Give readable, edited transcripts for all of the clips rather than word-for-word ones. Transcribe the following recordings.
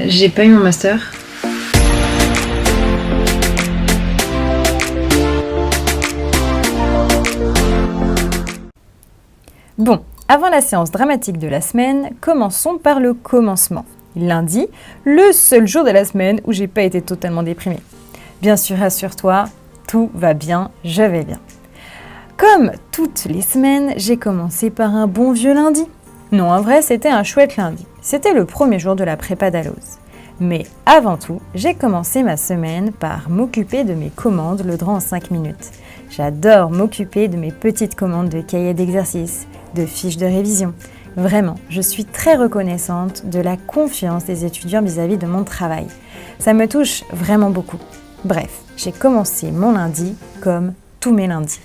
J'ai pas eu mon master. Bon, avant la séance dramatique de la semaine, commençons par le commencement. Lundi, le seul jour de la semaine où j'ai pas été totalement déprimée. Bien sûr, rassure-toi, tout va bien, je vais bien. Comme toutes les semaines, j'ai commencé par un bon vieux lundi. Non, en vrai, c'était un chouette lundi. C'était le premier jour de la prépa d'Alloz. Mais avant tout, j'ai commencé ma semaine par m'occuper de mes commandes le droit en 5 minutes. J'adore m'occuper de mes petites commandes de cahiers d'exercice, de fiches de révision. Vraiment, je suis très reconnaissante de la confiance des étudiants vis-à-vis de mon travail. Ça me touche vraiment beaucoup. Bref, j'ai commencé mon lundi comme tous mes lundis.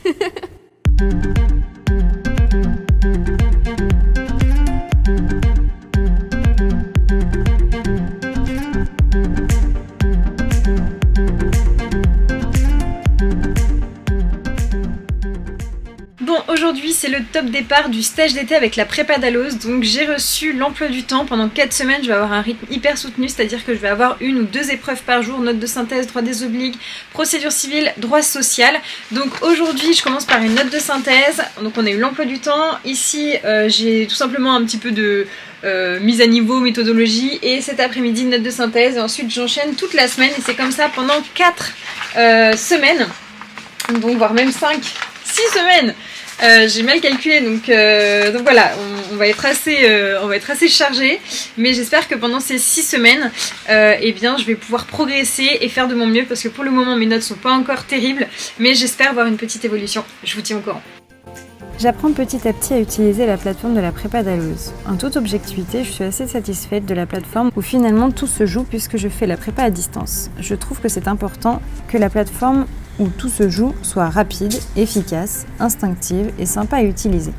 Bon, aujourd'hui c'est le top départ du stage d'été avec la prépa d'Alloz, donc j'ai reçu l'emploi du temps. Pendant 4 semaines, je vais avoir un rythme hyper soutenu, c'est-à-dire que je vais avoir 1 ou 2 épreuves par jour, notes de synthèse, droit des obligues, procédure civile, droit social. Donc aujourd'hui, je commence par une note de synthèse, donc on a eu l'emploi du temps. Ici, j'ai tout simplement un petit peu de mise à niveau, méthodologie, et cet après-midi, une note de synthèse, et ensuite j'enchaîne toute la semaine, et c'est comme ça pendant 4 semaines, donc voire même 5, 6 semaines. J'ai mal calculé, donc voilà, on va être assez chargé, mais j'espère que pendant ces 6 semaines, eh bien, je vais pouvoir progresser et faire de mon mieux, parce que pour le moment mes notes sont pas encore terribles, mais j'espère voir une petite évolution. Je vous tiens au courant. J'apprends petit à petit à utiliser la plateforme de la prépa d'Alloz. En toute objectivité, je suis assez satisfaite de la plateforme où finalement tout se joue puisque je fais la prépa à distance. Je trouve que c'est important que la plateforme où tout se joue soit rapide, efficace, instinctive et sympa à utiliser.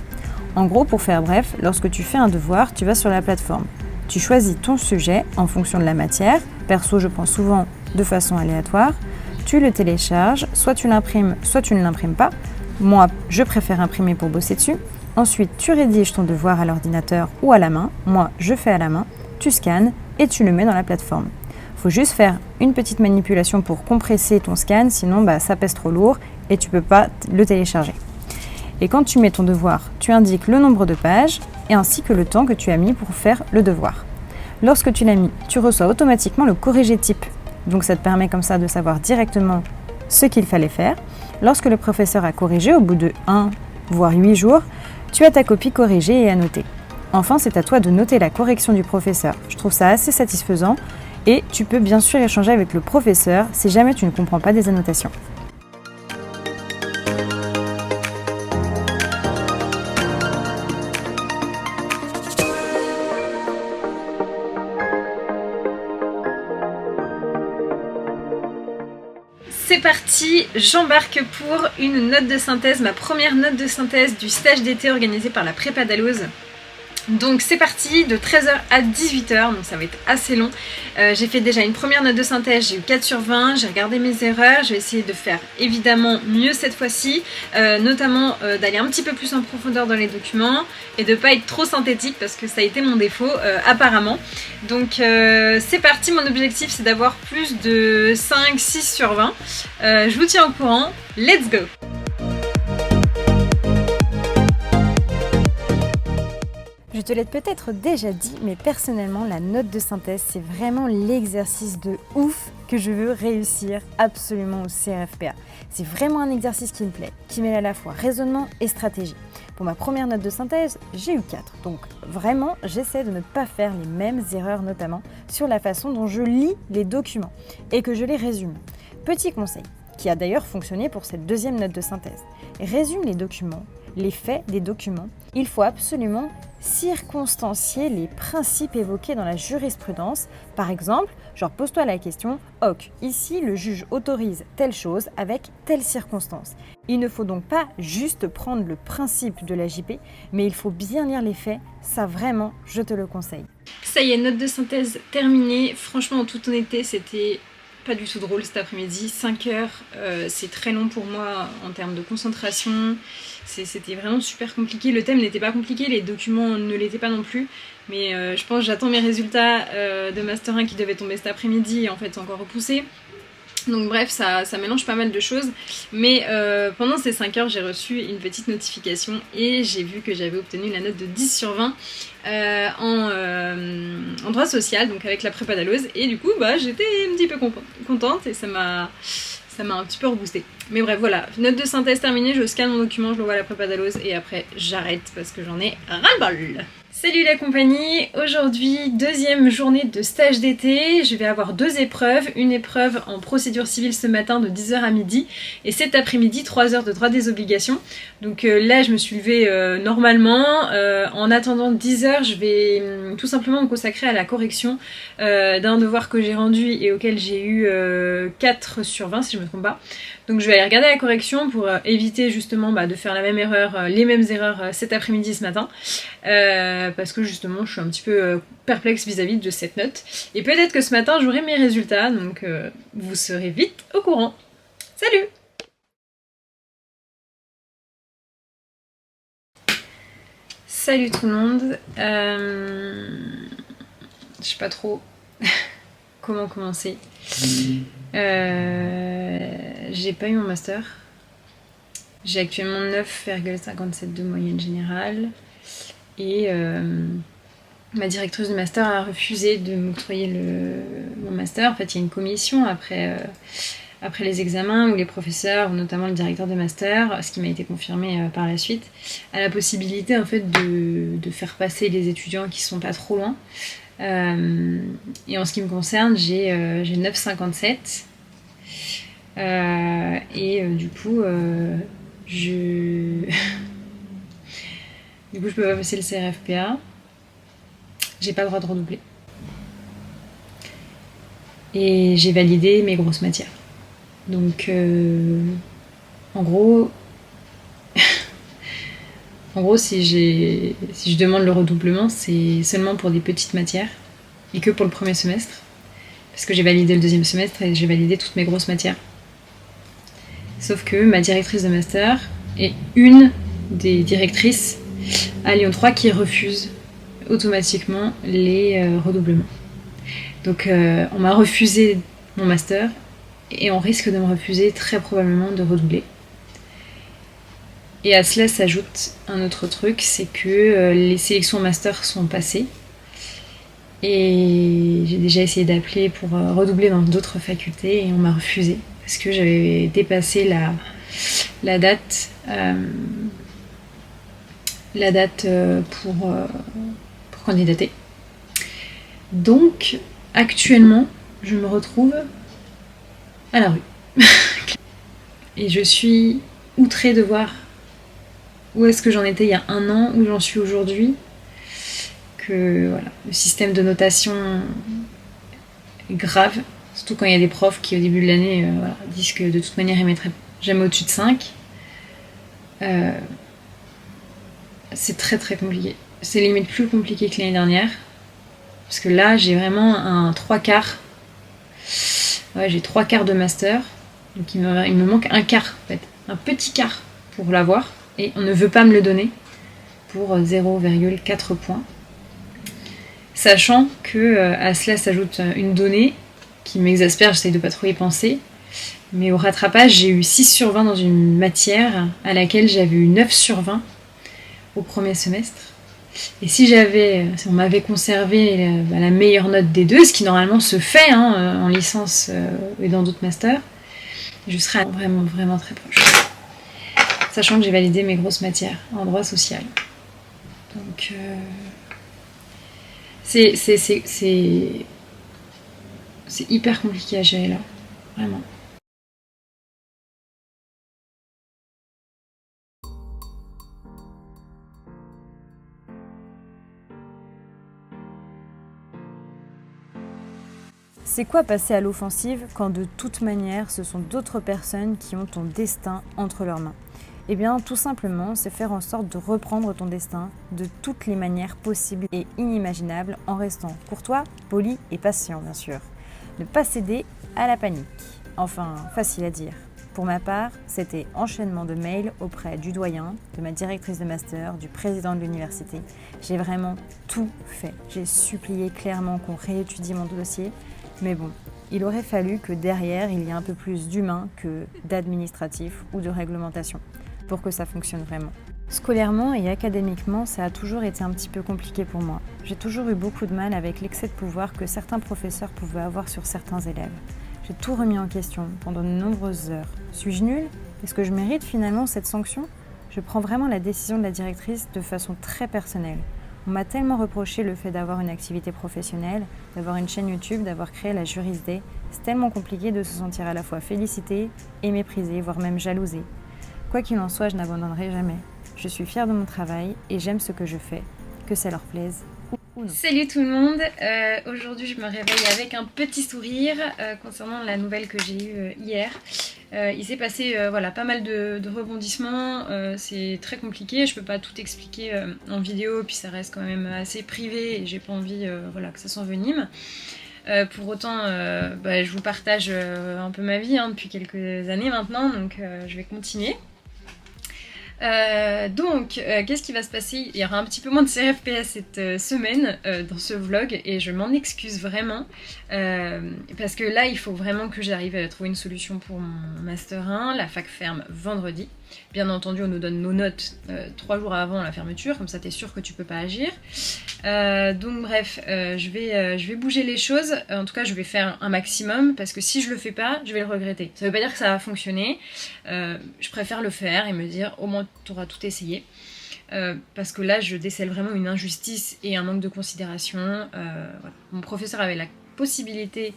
En gros, pour faire bref, lorsque tu fais un devoir, tu vas sur la plateforme. Tu choisis ton sujet en fonction de la matière. Perso, je prends souvent de façon aléatoire. Tu le télécharges, soit tu l'imprimes, soit tu ne l'imprimes pas. Moi, je préfère imprimer pour bosser dessus. Ensuite, tu rédiges ton devoir à l'ordinateur ou à la main. Moi, je fais à la main. Tu scannes et tu le mets dans la plateforme. Il faut juste faire une petite manipulation pour compresser ton scan, sinon ça pèse trop lourd et tu ne peux pas le télécharger. Et quand tu mets ton devoir, tu indiques le nombre de pages et ainsi que le temps que tu as mis pour faire le devoir. Lorsque tu l'as mis, tu reçois automatiquement le corrigé type. Donc ça te permet comme ça de savoir directement ce qu'il fallait faire. Lorsque le professeur a corrigé au bout de 1 voire 8 jours, tu as ta copie corrigée et annotée. Enfin, c'est à toi de noter la correction du professeur. Je trouve ça assez satisfaisant. Et tu peux bien sûr échanger avec le professeur si jamais tu ne comprends pas des annotations. C'est parti, j'embarque pour une note de synthèse, ma première note de synthèse du stage d'été organisé par la prépa d'Alloz. Donc c'est parti, de 13h à 18h, donc ça va être assez long. J'ai fait déjà une première note de synthèse, j'ai eu 4 sur 20, j'ai regardé mes erreurs, je vais essayer de faire évidemment mieux cette fois-ci, notamment d'aller un petit peu plus en profondeur dans les documents et de pas être trop synthétique parce que ça a été mon défaut apparemment. Donc c'est parti, mon objectif c'est d'avoir plus de 5-6 sur 20. Je vous tiens au courant, let's go! Je te l'ai peut-être déjà dit, mais personnellement, la note de synthèse, c'est vraiment l'exercice de ouf que je veux réussir absolument au CRFPA. C'est vraiment un exercice qui me plaît, qui mêle à la fois raisonnement et stratégie. Pour ma première note de synthèse, j'ai eu 4. Donc vraiment, j'essaie de ne pas faire les mêmes erreurs, notamment sur la façon dont je lis les documents et que je les résume. Petit conseil, qui a d'ailleurs fonctionné pour cette deuxième note de synthèse. Résume les documents, les faits des documents. Il faut absolument circonstancier les principes évoqués dans la jurisprudence. Par exemple, pose-toi la question « Ok, ici le juge autorise telle chose avec telle circonstance ». Il ne faut donc pas juste prendre le principe de la JP, mais il faut bien lire les faits. Ça vraiment, je te le conseille. Ça y est, note de synthèse terminée. Franchement, en toute honnêteté, c'était pas du tout drôle cet après-midi. 5 heures, c'est très long pour moi en termes de concentration. C'était vraiment super compliqué. Le thème n'était pas compliqué, les documents ne l'étaient pas non plus. Mais je pense que j'attends mes résultats de Master 1 qui devaient tomber cet après-midi et en fait c'est encore repoussé. Donc bref, ça mélange pas mal de choses. Mais pendant ces 5 heures, j'ai reçu une petite notification et j'ai vu que j'avais obtenu la note de 10 sur 20 en droit social, donc avec la prépa Dalloz. Et du coup, j'étais un petit peu contente et ça m'a un petit peu reboosté. Mais bref, voilà, note de synthèse terminée, je scanne mon document, je l'envoie à la prépa Dalloz et après j'arrête parce que j'en ai ras-le-bol. Salut la compagnie, aujourd'hui deuxième journée de stage d'été, je vais avoir 2 épreuves, une épreuve en procédure civile ce matin de 10h à midi et cet après-midi 3 heures de droit des obligations. Donc là je me suis levée normalement, en attendant 10h je vais tout simplement me consacrer à la correction d'un devoir que j'ai rendu et auquel j'ai eu 4 sur 20 si je me trompe pas. Donc je vais aller regarder la correction pour éviter justement de faire la même erreur, les mêmes erreurs cet après-midi ce matin. Parce que justement je suis un petit peu perplexe vis-à-vis de cette note. Et peut-être que ce matin j'aurai mes résultats, donc vous serez vite au courant. Salut! Salut tout le monde. Je sais pas trop comment commencer. J'ai pas eu mon master. J'ai actuellement 9,57 de moyenne générale. Et ma directrice de master a refusé de m'octroyer mon master. En fait, il y a une commission après les examens où les professeurs, ou notamment le directeur de master, ce qui m'a été confirmé par la suite, a la possibilité en fait de faire passer les étudiants qui sont pas trop loin. Et en ce qui me concerne, j'ai 9,57. Et du coup, je peux pas passer le CRFPA. J'ai pas le droit de redoubler. Et j'ai validé mes grosses matières. Donc, en gros, si je demande le redoublement, c'est seulement pour des petites matières et que pour le premier semestre. Parce que j'ai validé le deuxième semestre et j'ai validé toutes mes grosses matières. Sauf que ma directrice de master est une des directrices à Lyon 3 qui refuse automatiquement les redoublements. Donc on m'a refusé mon master et on risque de me refuser très probablement de redoubler. Et à cela s'ajoute un autre truc, c'est que les sélections master sont passées et j'ai déjà essayé d'appeler pour redoubler dans d'autres facultés et on m'a refusé parce que j'avais dépassé la date pour candidater. Donc actuellement je me retrouve à la rue et je suis outrée de voir où est-ce que j'en étais il y a 1 an, où j'en suis aujourd'hui, que voilà, le système de notation est grave, surtout quand il y a des profs qui au début de l'année disent que de toute manière ils mettraient jamais au-dessus de 5. C'est très très compliqué. C'est limite plus compliqué que l'année dernière, parce que là j'ai vraiment un 3/4. Ouais, j'ai 3/4 de master, donc il me manque un quart en fait, un petit quart pour l'avoir. Et on ne veut pas me le donner pour 0,4 points. Sachant que à cela s'ajoute une donnée qui m'exaspère, j'essaye de pas trop y penser. Mais au rattrapage, j'ai eu 6 sur 20 dans une matière à laquelle j'avais eu 9 sur 20 au premier semestre. Et si on m'avait conservé la meilleure note des deux, ce qui normalement se fait en licence et dans d'autres masters, je serais vraiment vraiment très proche. Sachant que j'ai validé mes grosses matières en droit social. Donc c'est hyper compliqué à gérer là, vraiment. C'est quoi passer à l'offensive quand de toute manière ce sont d'autres personnes qui ont ton destin entre leurs mains ? Eh bien tout simplement c'est faire en sorte de reprendre ton destin de toutes les manières possibles et inimaginables en restant courtois, poli et patient bien sûr. Ne pas céder à la panique. Enfin, facile à dire. Pour ma part, c'était enchaînement de mails auprès du doyen, de ma directrice de master, du président de l'université. J'ai vraiment tout fait. J'ai supplié clairement qu'on réétudie mon dossier, mais bon, il aurait fallu que derrière, il y ait un peu plus d'humain que d'administratif ou de réglementation pour que ça fonctionne vraiment. Scolairement et académiquement, ça a toujours été un petit peu compliqué pour moi. J'ai toujours eu beaucoup de mal avec l'excès de pouvoir que certains professeurs pouvaient avoir sur certains élèves. J'ai tout remis en question pendant de nombreuses heures. Suis-je nulle ? Est-ce que je mérite finalement cette sanction ? Je prends vraiment la décision de la directrice de façon très personnelle. On m'a tellement reproché le fait d'avoir une activité professionnelle, d'avoir une chaîne YouTube, d'avoir créé la Juris Day. C'est tellement compliqué de se sentir à la fois félicité et méprisé, voire même jalousé. Quoi qu'il en soit, je n'abandonnerai jamais. Je suis fière de mon travail et j'aime ce que je fais, que ça leur plaise ou non. Salut tout le monde, aujourd'hui je me réveille avec un petit sourire concernant la nouvelle que j'ai eue hier. Il s'est passé pas mal de rebondissements, c'est très compliqué, je peux pas tout expliquer en vidéo, puis ça reste quand même assez privé et j'ai pas envie que ça s'envenime. Pour autant, je vous partage un peu ma vie depuis quelques années maintenant, donc je vais continuer. Qu'est-ce qui va se passer ? Il y aura un petit peu moins de CRFPS cette semaine dans ce vlog et je m'en excuse vraiment parce que là il faut vraiment que j'arrive à trouver une solution pour mon Master 1. La fac ferme vendredi. Bien entendu on nous donne nos notes 3 jours avant la fermeture, comme ça t'es sûr que tu peux pas agir. Je vais bouger les choses, en tout cas je vais faire un maximum parce que si je le fais pas, je vais le regretter. Ça veut pas dire que ça va fonctionner, je préfère le faire et me dire au moins tu auras tout essayé. Parce que là je décèle vraiment une injustice et un manque de considération. Mon professeur avait la possibilité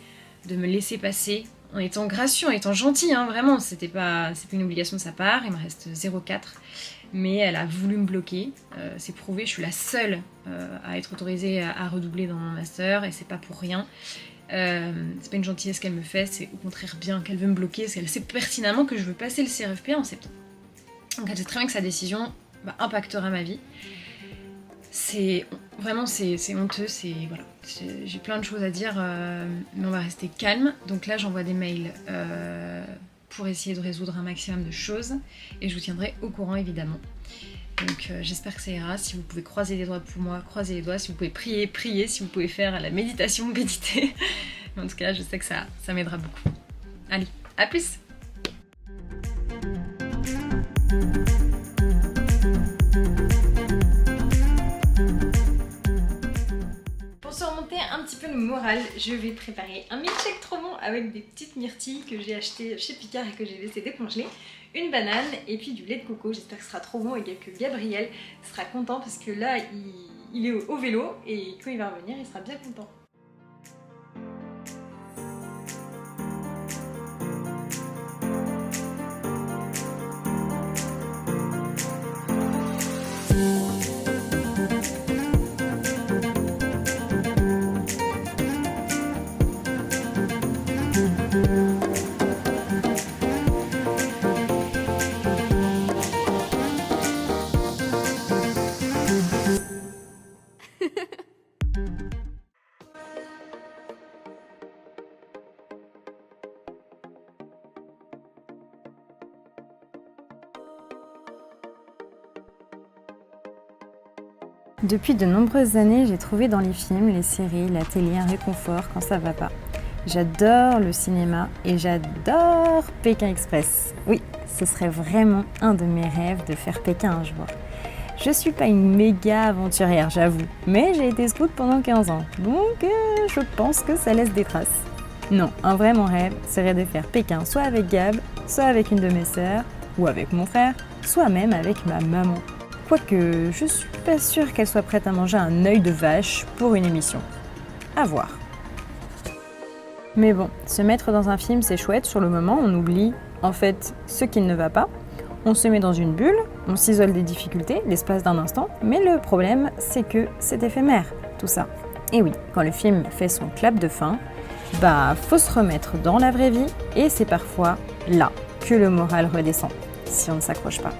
de me laisser passer en étant gracieux, en étant gentil, vraiment, c'était pas une obligation de sa part, il me reste 0,4, mais elle a voulu me bloquer, c'est prouvé, je suis la seule à être autorisée à redoubler dans mon master, et c'est pas pour rien. C'est pas une gentillesse qu'elle me fait, c'est au contraire bien qu'elle veut me bloquer, parce qu'elle sait pertinemment que je veux passer le CRFP en septembre. Donc elle sait très bien que sa décision impactera ma vie. C'est honteux, j'ai plein de choses à dire, mais on va rester calme. Donc là j'envoie des mails pour essayer de résoudre un maximum de choses et je vous tiendrai au courant évidemment. Donc j'espère que ça ira. Si vous pouvez croiser les doigts pour moi, croisez les doigts. Si vous pouvez prier, si vous pouvez faire la méditation, méditer. Mais en tout cas je sais que ça m'aidera beaucoup. Allez, à plus. Un petit peu le moral, je vais préparer un milkshake trop bon avec des petites myrtilles que j'ai achetées chez Picard et que j'ai laissé décongeler, une banane et puis du lait de coco. J'espère que ce sera trop bon et que Gabriel sera content parce que là il est au vélo et quand il va revenir il sera bien content. Depuis de nombreuses années, j'ai trouvé dans les films, les séries, la télé un réconfort quand ça va pas. J'adore le cinéma et j'adore Pékin Express. Oui, ce serait vraiment un de mes rêves de faire Pékin un jour. Je suis pas une méga aventurière, j'avoue, mais j'ai été scout pendant 15 ans, donc je pense que ça laisse des traces. Non, un vrai mon rêve serait de faire Pékin soit avec Gab, soit avec une de mes sœurs, ou avec mon frère, soit même avec ma maman. Quoique, je suis pas sûre qu'elle soit prête à manger un œil de vache pour une émission. À voir. Mais bon, se mettre dans un film c'est chouette, sur le moment on oublie en fait ce qui ne va pas. On se met dans une bulle, on s'isole des difficultés l'espace d'un instant, mais le problème c'est que c'est éphémère, tout ça. Et oui, quand le film fait son clap de fin, faut se remettre dans la vraie vie et c'est parfois là que le moral redescend, si on ne s'accroche pas.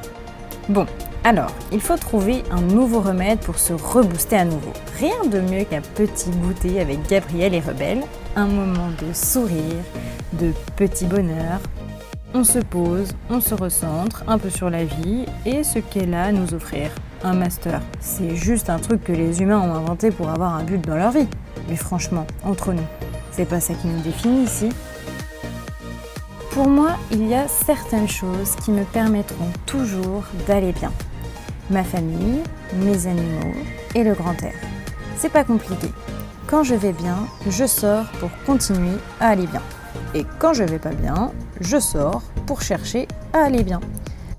Bon, alors, il faut trouver un nouveau remède pour se rebooster à nouveau. Rien de mieux qu'un petit goûter avec Gabriel et Rebelle, un moment de sourire, de petit bonheur. on se pose, on se recentre un peu sur la vie et ce qu'elle a à nous offrir. Un master, c'est juste un truc que les humains ont inventé pour avoir un but dans leur vie. Mais franchement, entre nous, c'est pas ça qui nous définit ici. Pour moi, il y a certaines choses qui me permettront toujours d'aller bien. Ma famille, mes animaux et le grand air. C'est pas compliqué. Quand je vais bien, je sors pour continuer à aller bien. Et quand je vais pas bien, je sors pour chercher à aller bien.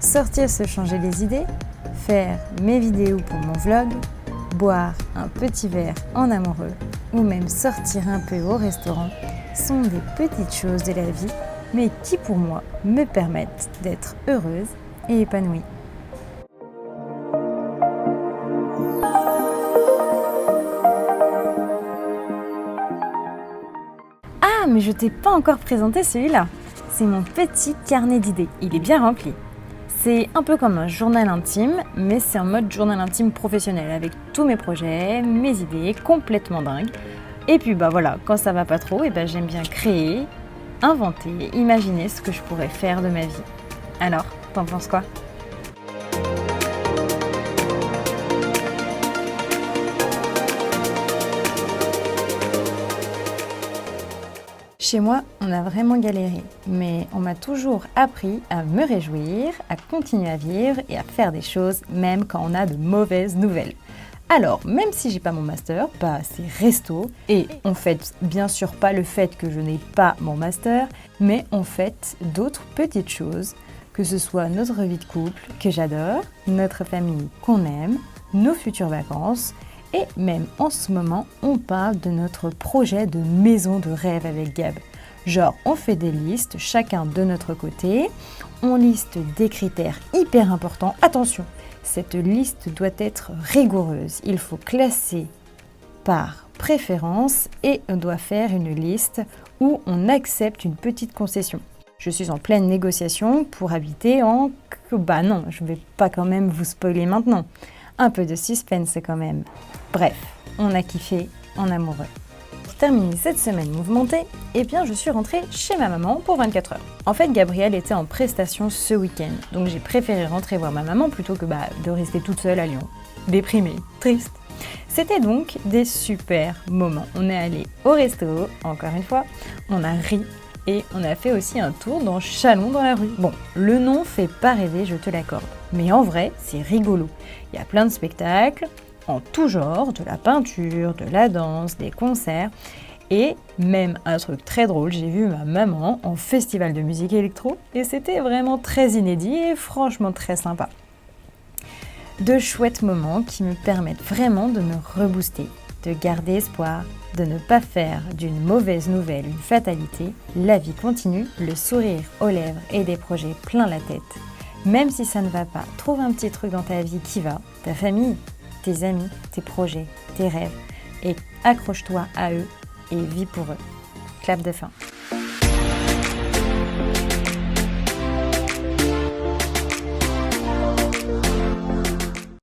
Sortir se changer les idées, faire mes vidéos pour mon vlog, boire un petit verre en amoureux ou même sortir un peu au restaurant sont des petites choses de la vie, mais qui pour moi me permettent d'être heureuse et épanouie. Ah, mais je t'ai pas encore présenté celui-là. C'est mon petit carnet d'idées. Il est bien rempli. C'est un peu comme un journal intime, mais c'est en mode journal intime professionnel avec tous mes projets, mes idées, complètement dingues. Et puis voilà, quand ça va pas trop, j'aime bien créer, inventer, imaginer ce que je pourrais faire de ma vie. Alors, t'en penses quoi ? Chez moi, on a vraiment galéré, mais on m'a toujours appris à me réjouir, à continuer à vivre et à faire des choses même quand on a de mauvaises nouvelles. Alors, même si j'ai pas mon master, c'est resto, et on fête bien sûr pas le fait que je n'ai pas mon master, mais on fête d'autres petites choses, que ce soit notre vie de couple, que j'adore, notre famille qu'on aime, nos futures vacances, et même en ce moment, on parle de notre projet de maison de rêve avec Gab. Genre, on fait des listes, chacun de notre côté, on liste des critères hyper importants. Attention, cette liste doit être rigoureuse. Il faut classer par préférence et on doit faire une liste où on accepte une petite concession. Je suis en pleine négociation pour habiter en... non, je ne vais pas quand même vous spoiler maintenant. Un peu de suspense quand même. Bref, on a kiffé en amoureux. Pour terminer cette semaine mouvementée, je suis rentrée chez ma maman pour 24 heures. En fait, Gabrielle était en prestation ce week-end, donc j'ai préféré rentrer voir ma maman plutôt que de rester toute seule à Lyon. Déprimée, triste. C'était donc des super moments. On est allé au resto, encore une fois, on a ri et on a fait aussi un tour dans Chalon dans la rue. Bon, le nom fait pas rêver, je te l'accorde. Mais en vrai, c'est rigolo. Il y a plein de spectacles, en tout genre, de la peinture, de la danse, des concerts. Et même un truc très drôle, j'ai vu ma maman en festival de musique électro et c'était vraiment très inédit et franchement très sympa. De chouettes moments qui me permettent vraiment de me rebooster, de garder espoir, de ne pas faire d'une mauvaise nouvelle une fatalité. La vie continue, le sourire aux lèvres et des projets plein la tête. Même si ça ne va pas, trouve un petit truc dans ta vie qui va, ta famille, tes amis, tes projets, tes rêves, et accroche-toi à eux et vis pour eux. Clap de fin.